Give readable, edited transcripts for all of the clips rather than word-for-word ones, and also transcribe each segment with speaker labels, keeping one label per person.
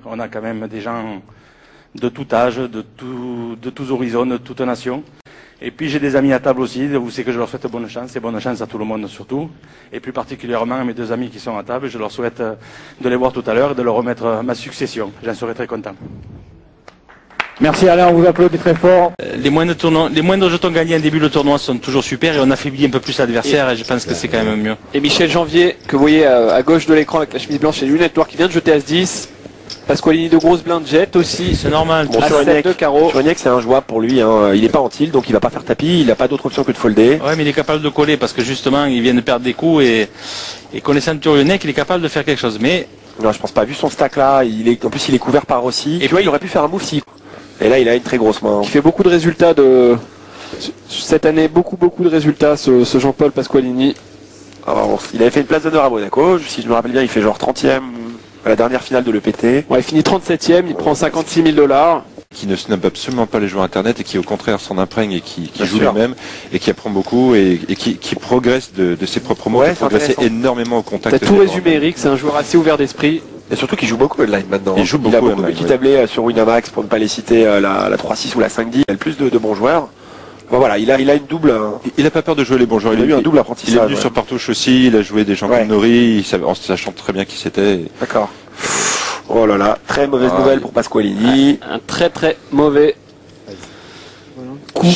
Speaker 1: On a quand même des gens de tout âge, de tous horizons, de toute nation. Et puis j'ai des amis à table aussi, vous savez que je leur souhaite bonne chance, et bonne chance à tout le monde surtout. Et plus particulièrement à mes deux amis qui sont à table, je leur souhaite de les voir tout à l'heure et de leur remettre ma succession. J'en serai très content.
Speaker 2: Merci Alain, on vous applaudit très fort.
Speaker 1: Les moindres jetons gagnés en début de tournoi sont toujours super et on affaiblit un peu plus l'adversaire et je pense que c'est quand même mieux.
Speaker 3: Et Michel Janvier, que vous voyez à gauche de l'écran avec la chemise blanche et les lunettes noires qui vient de jeter As-10. Pasqualini de grosses blindes jette aussi.
Speaker 1: C'est normal.
Speaker 4: Bon,
Speaker 3: As-7 de carreau.
Speaker 4: Juroniek, c'est injouable pour lui. Hein. Il n'est pas en tilt, donc il va pas faire tapis. Il n'a pas d'autre option que de folder.
Speaker 1: Ouais, mais il est capable de coller parce que justement, il vient de perdre des coups et connaissant Juroniek, il est capable de faire quelque chose. Mais
Speaker 4: non, je pense pas. Vu son stack là, en plus il est couvert par Rossi. Et tu vois, il aurait pu faire un move si. Et là, il a une très grosse main.
Speaker 3: Qui fait beaucoup de résultats cette année, beaucoup de résultats, ce Jean-Paul Pasqualini.
Speaker 4: Alors, il avait fait une place d'honneur à Monaco. Si je me rappelle bien, il fait genre 30e à la dernière finale de l'EPT.
Speaker 3: Ouais, il finit 37e, il prend 56 000 $.
Speaker 5: Qui ne snob absolument pas les joueurs internet et qui au contraire s'en imprègne et qui joue
Speaker 4: sûr.
Speaker 5: lui-même et qui apprend beaucoup et qui progresse de ses propres mots,
Speaker 4: Ouais,
Speaker 5: qui progresse énormément au contact.
Speaker 3: T'as tout résumé, Eric, c'est un joueur assez ouvert d'esprit.
Speaker 4: Et surtout qu'il joue beaucoup online maintenant.
Speaker 5: Il joue beaucoup
Speaker 4: a beaucoup
Speaker 5: online,
Speaker 4: de tablés sur Winamax pour ne pas les citer, la 3-6 ou la 5-10. Il a le plus de bons joueurs. Bon, voilà, il a une double.
Speaker 5: Il n'a pas peur de jouer les bons joueurs.
Speaker 4: Il a eu un double apprentissage.
Speaker 5: Il est venu sur Partouche aussi, il a joué des gens comme Nori, en sachant très bien qui c'était.
Speaker 4: D'accord. Oh là là, très mauvaise nouvelle pour Pasqualini.
Speaker 3: Un très mauvais coup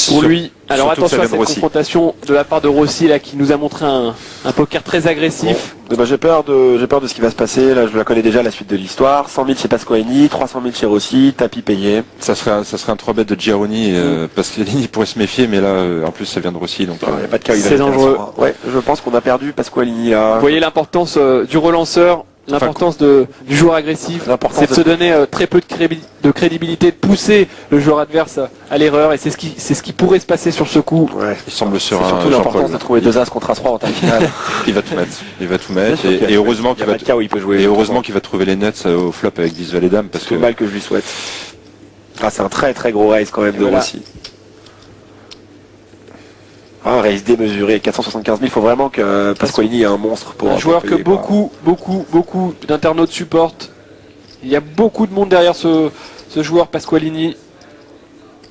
Speaker 3: pour lui. Alors attention à cette confrontation de la part de Rossi là qui nous a montré un poker très agressif.
Speaker 4: Bon. Bah, j'ai peur de ce qui va se passer. Là, je la connais déjà la suite de l'histoire. 100 000 chez Pasqualini, 300 000 chez Rossi, tapis payé.
Speaker 5: Ça serait un 3-bet de Gironi. Pasqualini pourrait se méfier, mais là, en plus, ça vient de Rossi. Donc,
Speaker 4: il n'y a pas de cas.
Speaker 3: C'est dangereux.
Speaker 4: Ouais, je pense qu'on a perdu Pasqualini là.
Speaker 3: Vous voyez l'importance du relanceur. L'importance du joueur agressif, c'est de se donner très peu de crédibilité, de pousser le joueur adverse à l'erreur, et c'est ce qui pourrait se passer sur ce coup.
Speaker 4: Ouais.
Speaker 5: Il semble serein.
Speaker 4: C'est surtout l'importance de trouver deux as contre as-3 en ta finale.
Speaker 5: Il va tout mettre. Et heureusement qu'il va trouver les nuts au flop avec 10 valet dames.
Speaker 4: C'est le mal que je lui souhaite. Ah, c'est un très gros raise quand même de Rossi. Un raise démesuré, 475 000, il faut vraiment que Pasqualini ait un monstre pour...
Speaker 3: Un joueur que beaucoup d'internautes supportent. Il y a beaucoup de monde derrière ce joueur Pasqualini.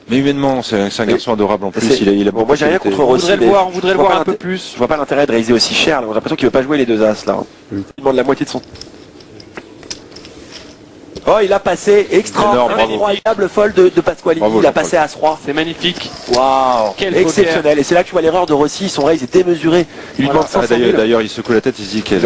Speaker 5: Mais humainement, c'est un garçon adorable en plus.
Speaker 4: Bon, moi j'ai rien contre Rossi.
Speaker 3: On voudrait le voir un peu plus.
Speaker 4: Je vois pas l'intérêt de raiser aussi cher. J'ai l'impression qu'il veut pas jouer les deux as là. Il demande la moitié de son... Oh, il a passé incroyable fold de Pasqualini. Il a passé As-3.
Speaker 3: C'est magnifique.
Speaker 4: Waouh, exceptionnel. Et c'est là que tu vois l'erreur de Rossi. Son raise est démesuré. Il lui demande 500 000.
Speaker 5: D'ailleurs, il secoue la tête. Il se dit qu'elle.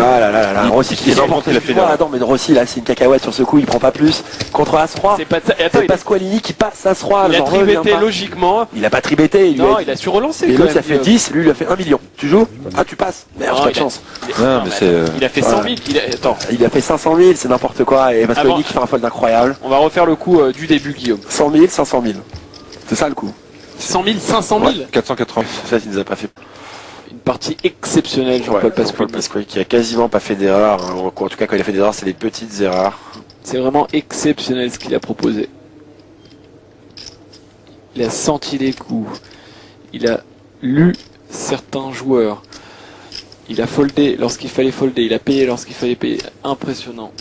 Speaker 4: Rossi qui est n'importe quoi. Attends, mais Rossi là, c'est une cacahuète sur ce coup. Il prend pas plus. Contre As-3. C'est Pasqualini qui passe As-3.
Speaker 3: Il a tribêté logiquement.
Speaker 4: Il a pas tribêté.
Speaker 3: Non, il a su relancer.
Speaker 4: Et l'autre, ça fait 10. Lui, il a fait 1 million. Tu joues? Ah, tu passes. Merde, pas de chance.
Speaker 5: Non, mais c'est.
Speaker 3: Il a fait 100 000.
Speaker 4: Il a fait 500 000. C'est n'importe quoi. Et Pasqualini qui fait un fold incroyable.
Speaker 3: On va refaire le coup du début, Guillaume.
Speaker 4: 100 000, 500 000. C'est ça le coup.
Speaker 3: 100 000, 500 000.
Speaker 5: 480.
Speaker 4: Ça, il nous a pas fait.
Speaker 3: Une partie exceptionnelle, Jean-Paul
Speaker 4: Pasqualini. Qui a quasiment pas fait d'erreur. En tout cas, quand il a fait des erreurs, c'est des petites erreurs.
Speaker 3: C'est vraiment exceptionnel ce qu'il a proposé. Il a senti les coups. Il a lu certains joueurs. Il a foldé lorsqu'il fallait folder. Il a payé lorsqu'il fallait payer. Impressionnant.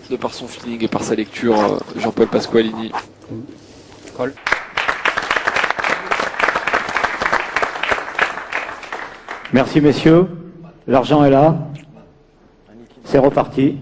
Speaker 3: De par son feeling et par sa lecture, Jean-Paul Pasqualini.
Speaker 2: Call. Merci messieurs, l'argent est là, c'est reparti.